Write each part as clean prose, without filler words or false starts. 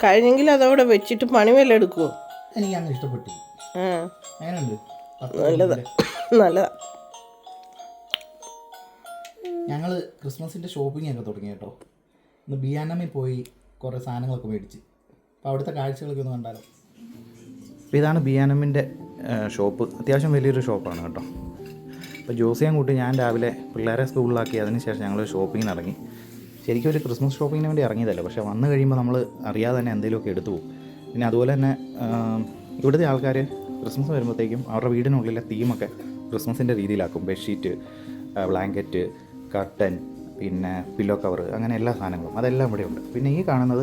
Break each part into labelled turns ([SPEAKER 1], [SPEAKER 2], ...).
[SPEAKER 1] കഴിഞ്ഞെങ്കിൽ അതവിടെ വെച്ചിട്ട് പണി വല്ല എടുക്കുമോ?
[SPEAKER 2] എനിക്ക് അങ്ങനെ ഇഷ്ടപ്പെട്ടു. എങ്ങനെയുണ്ട്?
[SPEAKER 1] നല്ലതാ നല്ലതാ.
[SPEAKER 2] ഞങ്ങൾ ക്രിസ്മസിൻ്റെ ഷോപ്പിംഗ് ഒക്കെ തുടങ്ങി കേട്ടോ. ഇന്ന് ബിയാനമ്മിൽ പോയി കുറേ സാധനങ്ങളൊക്കെ മേടിച്ച്. അപ്പോൾ അവിടുത്തെ കാഴ്ചകളൊക്കെ ഒന്ന് കണ്ടാലോ. അപ്പോൾ ഇതാണ് ബിയാനമ്മിൻ്റെ ഷോപ്പ്. അത്യാവശ്യം വലിയൊരു ഷോപ്പാണ് കേട്ടോ. അപ്പോൾ ജോസിയും കൂട്ടി ഞാൻ രാവിലെ പിള്ളേരെ സ്കൂളിലാക്കി അതിന് ശേഷം ഞങ്ങൾ ഷോപ്പിങ്ങിന് ഇറങ്ങി. ശരിക്കും ഒരു ക്രിസ്മസ് ഷോപ്പിങ്ങിന് വേണ്ടി ഇറങ്ങിയതല്ല, പക്ഷേ വന്നു കഴിയുമ്പോൾ നമ്മൾ അറിയാതെ തന്നെ എന്തെങ്കിലുമൊക്കെ എടുത്തു പോകും. പിന്നെ അതുപോലെ തന്നെ ഇവിടുത്തെ ആൾക്കാർ ക്രിസ്മസ് വരുമ്പോഴത്തേക്കും അവരുടെ വീടിനുള്ളിലെ തീമൊക്കെ ക്രിസ്മസിൻ്റെ രീതിയിലാക്കും. ബെഡ്ഷീറ്റ്, ബ്ലാങ്കറ്റ്, കർട്ടൻ, പിന്നെ പില്ലോ കവർ, അങ്ങനെ എല്ലാ സാധനങ്ങളും അതെല്ലാം ഇവിടെ ഉണ്ട്. പിന്നെ ഈ കാണുന്നത്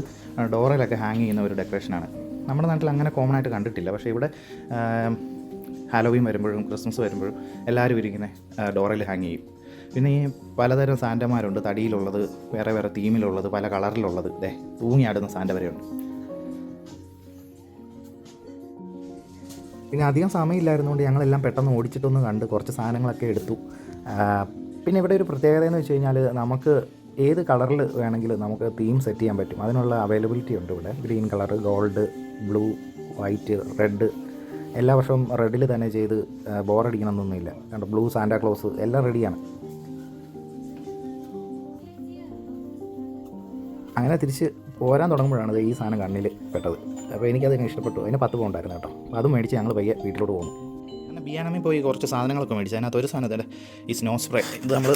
[SPEAKER 2] ഡോറിലൊക്കെ ഹാങ് ചെയ്യുന്ന ഒരു ഡെക്കറേഷനാണ്. നമ്മുടെ നാട്ടിൽ അങ്ങനെ കോമൺ ആയിട്ട് കണ്ടിട്ടില്ല, പക്ഷേ ഇവിടെ ഹാലോവീൻ വരുമ്പോഴും ക്രിസ്മസ് വരുമ്പോഴും എല്ലാവരും ഇരിക്കുന്ന ഡോറിൽ ഹാങ് ചെയ്യും. പിന്നെ ഈ പലതരം സാൻറ്റമാരുണ്ട്, തടിയിലുള്ളത്, വേറെ വേറെ തീമിലുള്ളത്, പല കളറിലുള്ളത്, തൂങ്ങിയാടുന്ന സാൻറ്റ വരെയുണ്ട്. പിന്നെ അധികം സമയമില്ലായിരുന്നുകൊണ്ട് ഞങ്ങളെല്ലാം പെട്ടെന്ന് ഓടിച്ചിട്ടൊന്ന് കണ്ട് കുറച്ച് സാധനങ്ങളൊക്കെ എടുത്തു. പിന്നെ ഇവിടെ ഒരു പ്രത്യേകത എന്ന് വെച്ച് കഴിഞ്ഞാൽ നമുക്ക് ഏത് കളറിൽ വേണമെങ്കിലും നമുക്ക് തീം സെറ്റ് ചെയ്യാൻ പറ്റും. അതിനുള്ള അവൈലബിലിറ്റി ഉണ്ട് ഇവിടെ. Green colour, gold, blue, white, red, എല്ലാ വർഷവും റെഡിൽ തന്നെ ചെയ്ത് ബോറടിക്കണമെന്നൊന്നുമില്ല. കണ്ടോ, ബ്ലൂ സാന്റാക്ലോസ് എല്ലാം റെഡിയാണ്. അങ്ങനെ തിരിച്ച് പോരാൻ തുടങ്ങുമ്പോഴാണ് ഈ സാധനം കണ്ണിൽ പെട്ടത്. അപ്പോൾ എനിക്കത് ഇഷ്ടപ്പെട്ടു. അതിന് 10 പൗണ്ടായിരുന്നു കേട്ടോ. അപ്പോൾ അത് മേടിച്ച് ഞങ്ങൾ പയ്യെ വീട്ടിലോട്ട് പോകുന്നു. അങ്ങനെ ബിയാനമ്മിൽ പോയി കുറച്ച് സാധനങ്ങളൊക്കെ മേടിച്ചു. അതിനകത്ത് ഒരു സാധനം ഇതിൻ്റെ ഈ സ്നോ സ്പ്രേ. ഇത് നമ്മൾ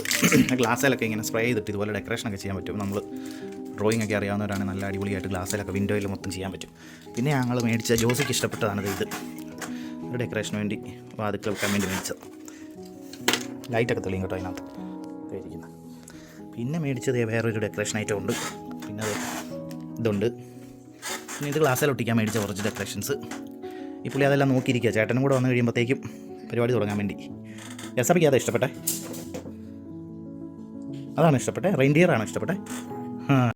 [SPEAKER 2] ഗ്ലാസ്സിലൊക്കെ ഇങ്ങനെ സ്പ്രേ ചെയ്തിട്ട് ഇതുപോലെ ഡെക്കറേഷനൊക്കെ ചെയ്യാൻ പറ്റും. നമ്മൾ ഡ്രോയിങ് ഒക്കെ അറിയാവുന്നവരാണ്, നല്ല അടിപൊളിയായിട്ട് ഗ്ലാസ്സിലൊക്കെ വിൻഡോയിൽ മൊത്തം ചെയ്യാൻ പറ്റും. പിന്നെ ഞങ്ങൾ മേടിച്ച ജോസിക്ക് ഇഷ്ടപ്പെട്ടതാണ് ഇത്. ഒരു ഡെക്കറേഷന് വേണ്ടി വാതിക്കൽ വെക്കാൻ വേണ്ടി മേടിച്ചത്. ലൈറ്റൊക്കെ തെളിയും കേട്ടോ അതിനകത്ത് ഇരിക്കുന്നത്. പിന്നെ മേടിച്ചത് വേറൊരു ഡെക്കറേഷൻ ഐറ്റം ഉണ്ട്. പിന്നെ അത് ഇതുണ്ട്. പിന്നെ ഇത് ഗ്ലാസ്സിൽ ഒട്ടിക്കാൻ മേടിച്ച കുറച്ച് ഡെക്കറേഷൻസ്. ഈ പുള്ളി അതെല്ലാം നോക്കിയിരിക്കുക. ചേട്ടനും കൂടെ വന്നു കഴിയുമ്പോഴത്തേക്കും പരിപാടി തുടങ്ങാൻ വേണ്ടി. യസബിക്ക് അതാ ഇഷ്ടപ്പെട്ടെ? അതാണ് ഇഷ്ടപ്പെട്ടെ? റെയിൻഡിയർ ആണോ ഇഷ്ടപ്പെട്ടെ?